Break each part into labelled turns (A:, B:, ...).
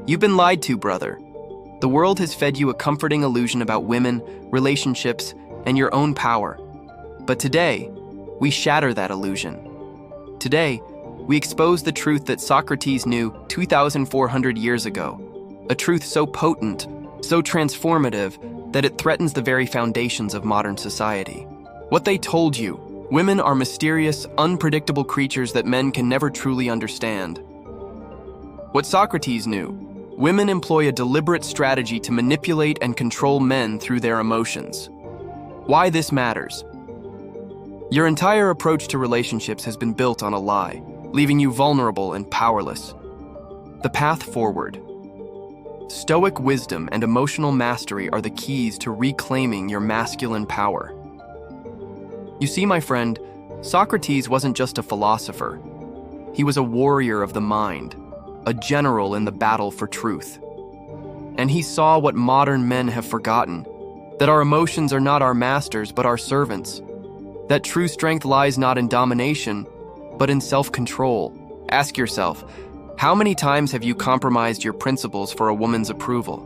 A: You've been lied to, brother. The world has fed you a comforting illusion about women, relationships, and your own power. But today, we shatter that illusion. Today, we expose the truth that Socrates knew 2,400 years ago, a truth so potent, so transformative, that it threatens the very foundations of modern society. What they told you: women are mysterious, unpredictable creatures that men can never truly understand. What Socrates knew: women employ a deliberate strategy to manipulate and control men through their emotions. Why this matters? Your entire approach to relationships has been built on a lie, leaving you vulnerable and powerless. The path forward. Stoic wisdom and emotional mastery are the keys to reclaiming your masculine power. You see, my friend, Socrates wasn't just a philosopher. He was a warrior of the mind, a general in the battle for truth. And he saw what modern men have forgotten, that our emotions are not our masters but our servants, that true strength lies not in domination, but in self-control. Ask yourself, how many times have you compromised your principles for a woman's approval?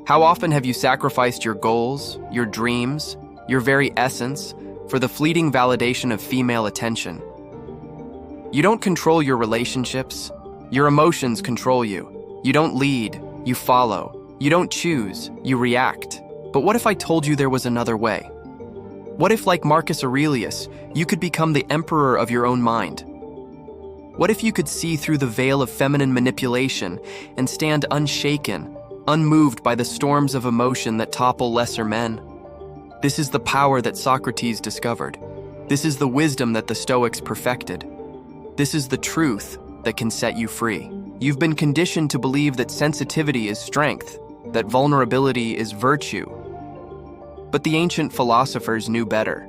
A: How often have you sacrificed your goals, your dreams, your very essence, for the fleeting validation of female attention? You don't control your relationships. Your emotions control you. You don't lead, you follow. You don't choose, you react. But what if I told you there was another way? What if, like Marcus Aurelius, you could become the emperor of your own mind? What if you could see through the veil of feminine manipulation and stand unshaken, unmoved by the storms of emotion that topple lesser men? This is the power that Socrates discovered. This is the wisdom that the Stoics perfected. This is the truth that can set you free. You've been conditioned to believe that sensitivity is strength, that vulnerability is virtue. But the ancient philosophers knew better.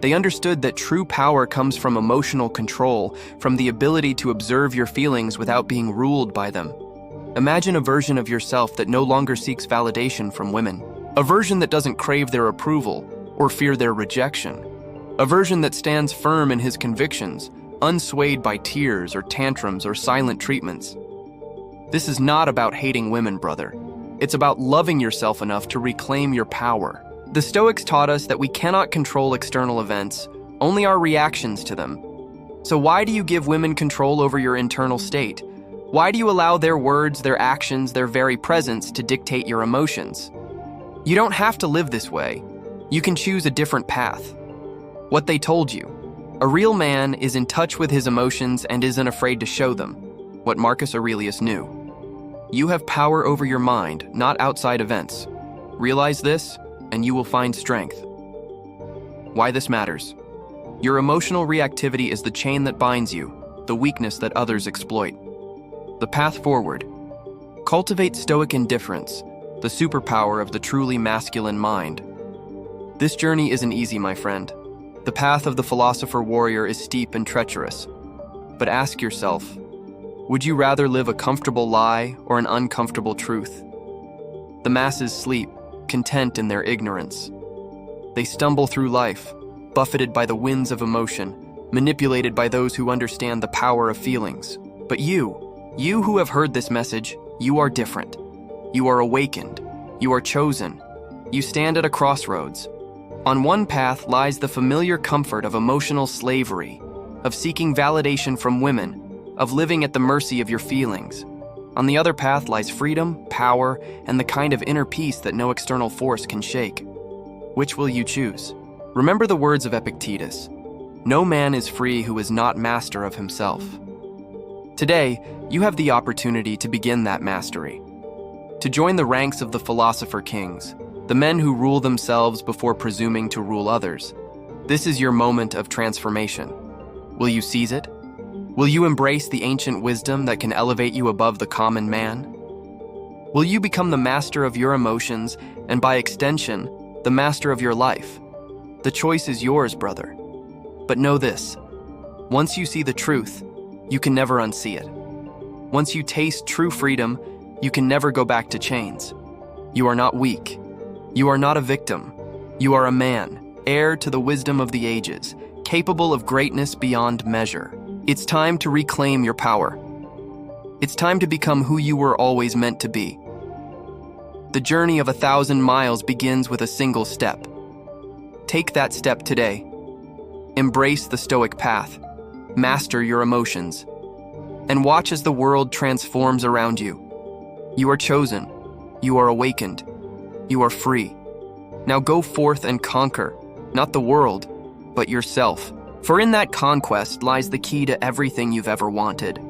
A: They understood that true power comes from emotional control, from the ability to observe your feelings without being ruled by them. Imagine a version of yourself that no longer seeks validation from women. A version that doesn't crave their approval or fear their rejection. A version that stands firm in his convictions, unswayed by tears or tantrums or silent treatments. This is not about hating women, brother. It's about loving yourself enough to reclaim your power. The Stoics taught us that we cannot control external events, only our reactions to them. So why do you give women control over your internal state? Why do you allow their words, their actions, their very presence to dictate your emotions? You don't have to live this way. You can choose a different path. What they told you: a real man is in touch with his emotions and isn't afraid to show them. What Marcus Aurelius knew: you have power over your mind, not outside events. Realize this, and you will find strength. Why this matters: your emotional reactivity is the chain that binds you, the weakness that others exploit. The path forward. Cultivate stoic indifference, the superpower of the truly masculine mind. This journey isn't easy, my friend. The path of the philosopher warrior is steep and treacherous. But ask yourself, would you rather live a comfortable lie or an uncomfortable truth? The masses sleep, content in their ignorance. They stumble through life, buffeted by the winds of emotion, manipulated by those who understand the power of feelings. But you who have heard this message, you are different. You are awakened. You are chosen. You stand at a crossroads. On one path lies the familiar comfort of emotional slavery, of seeking validation from women, of living at the mercy of your feelings. On the other path lies freedom, power, and the kind of inner peace that no external force can shake. Which will you choose? Remember the words of Epictetus: "No man is free who is not master of himself." Today, you have the opportunity to begin that mastery, to join the ranks of the philosopher kings, the men who rule themselves before presuming to rule others. This is your moment of transformation. Will you seize it? Will you embrace the ancient wisdom that can elevate you above the common man? Will you become the master of your emotions and, by extension, the master of your life? The choice is yours, brother. But know this: once you see the truth, you can never unsee it. Once you taste true freedom, you can never go back to chains. You are not weak. You are not a victim. You are a man, heir to the wisdom of the ages, capable of greatness beyond measure. It's time to reclaim your power. It's time to become who you were always meant to be. The journey of 1,000 miles begins with a single step. Take that step today. Embrace the Stoic path. Master your emotions. And watch as the world transforms around you. You are chosen. You are awakened. You are free. Now go forth and conquer, not the world, but yourself. For in that conquest lies the key to everything you've ever wanted.